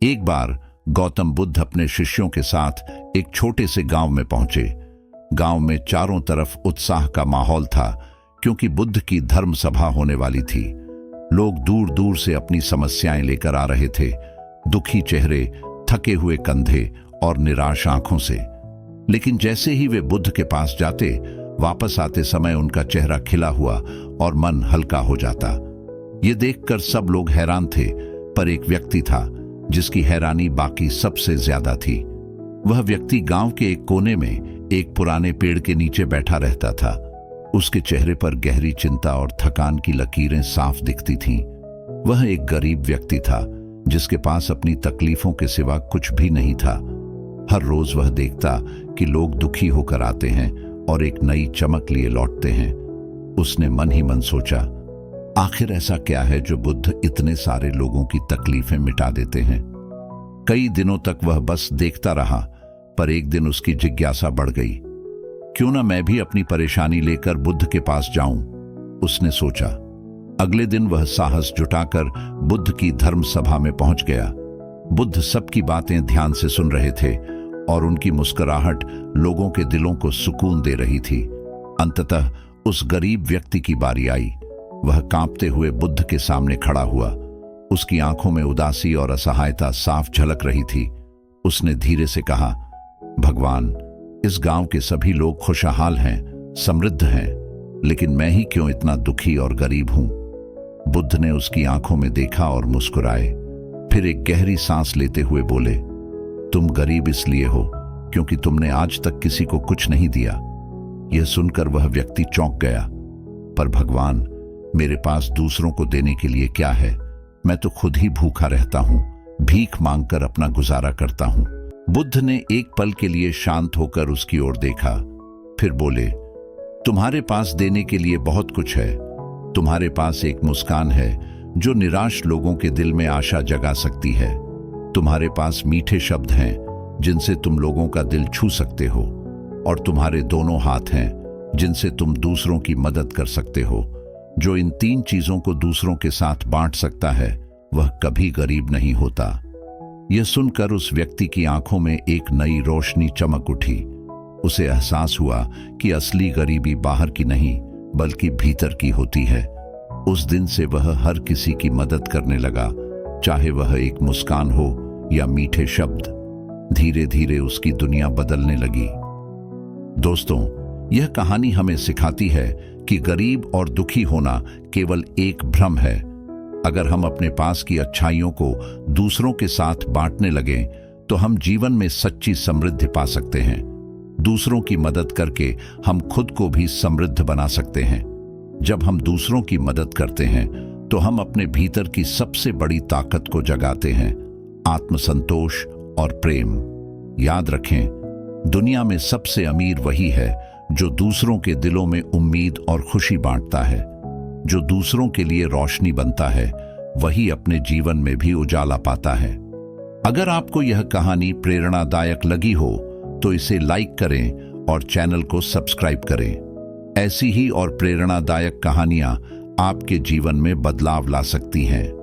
एक बार गौतम बुद्ध अपने शिष्यों के साथ एक छोटे से गांव में पहुंचे। गांव में चारों तरफ उत्साह का माहौल था, क्योंकि बुद्ध की धर्म सभा होने वाली थी। लोग दूर दूर से अपनी समस्याएं लेकर आ रहे थे, दुखी चेहरे, थके हुए कंधे और निराश आंखों से। लेकिन जैसे ही वे बुद्ध के पास जाते, वापस आते समय उनका चेहरा खिला हुआ और मन हल्का हो जाता। ये देखकर सब लोग हैरान थे, पर एक व्यक्ति था जिसकी हैरानी बाकी सबसे ज्यादा थी। वह व्यक्ति गांव के एक कोने में एक पुराने पेड़ के नीचे बैठा रहता था। उसके चेहरे पर गहरी चिंता और थकान की लकीरें साफ दिखती थीं। वह एक गरीब व्यक्ति था जिसके पास अपनी तकलीफों के सिवा कुछ भी नहीं था। हर रोज वह देखता कि लोग दुखी होकर आते हैं और एक नई चमक लिए लौटते हैं। उसने मन ही मन सोचा, आखिर ऐसा क्या है जो बुद्ध इतने सारे लोगों की तकलीफें मिटा देते हैं। कई दिनों तक वह बस देखता रहा, पर एक दिन उसकी जिज्ञासा बढ़ गई। क्यों ना मैं भी अपनी परेशानी लेकर बुद्ध के पास जाऊं, उसने सोचा। अगले दिन वह साहस जुटाकर बुद्ध की धर्म सभा में पहुंच गया। बुद्ध सबकी बातें ध्यान से सुन रहे थे और उनकी मुस्कुराहट लोगों के दिलों को सुकून दे रही थी। अंततः उस गरीब व्यक्ति की बारी आई। वह कांपते हुए बुद्ध के सामने खड़ा हुआ। उसकी आंखों में उदासी और असहायता साफ झलक रही थी। उसने धीरे से कहा, भगवान, इस गांव के सभी लोग खुशहाल हैं, समृद्ध हैं, लेकिन मैं ही क्यों इतना दुखी और गरीब हूं। बुद्ध ने उसकी आंखों में देखा और मुस्कुराए। फिर एक गहरी सांस लेते हुए बोले, तुम गरीब इसलिए हो क्योंकि तुमने आज तक किसी को कुछ नहीं दिया। यह सुनकर वह व्यक्ति चौंक गया। पर भगवान, मेरे पास दूसरों को देने के लिए क्या है? मैं तो खुद ही भूखा रहता हूं, भीख मांगकर अपना गुजारा करता हूं। बुद्ध ने एक पल के लिए शांत होकर उसकी ओर देखा, फिर बोले, तुम्हारे पास देने के लिए बहुत कुछ है। तुम्हारे पास एक मुस्कान है जो निराश लोगों के दिल में आशा जगा सकती है। तुम्हारे पास मीठे शब्द हैं जिनसे तुम लोगों का दिल छू सकते हो, और तुम्हारे दोनों हाथ हैं जिनसे तुम दूसरों की मदद कर सकते हो। जो इन तीन चीजों को दूसरों के साथ बांट सकता है, वह कभी गरीब नहीं होता। यह सुनकर उस व्यक्ति की आंखों में एक नई रोशनी चमक उठी। उसे एहसास हुआ कि असली गरीबी बाहर की नहीं, बल्कि भीतर की होती है। उस दिन से वह हर किसी की मदद करने लगा, चाहे वह एक मुस्कान हो या मीठे शब्द। धीरे धीरे उसकी दुनिया बदलने लगी। दोस्तों, यह कहानी हमें सिखाती है कि गरीब और दुखी होना केवल एक भ्रम है। अगर हम अपने पास की अच्छाइयों को दूसरों के साथ बांटने लगें, तो हम जीवन में सच्ची समृद्धि पा सकते हैं। दूसरों की मदद करके हम खुद को भी समृद्ध बना सकते हैं। जब हम दूसरों की मदद करते हैं, तो हम अपने भीतर की सबसे बड़ी ताकत को जगाते हैं, आत्मसंतोष और प्रेम। याद रखें, दुनिया में सबसे अमीर वही है जो दूसरों के दिलों में उम्मीद और खुशी बांटता है। जो दूसरों के लिए रोशनी बनता है, वही अपने जीवन में भी उजाला पाता है। अगर आपको यह कहानी प्रेरणादायक लगी हो, तो इसे लाइक करें और चैनल को सब्सक्राइब करें। ऐसी ही और प्रेरणादायक कहानियां आपके जीवन में बदलाव ला सकती हैं।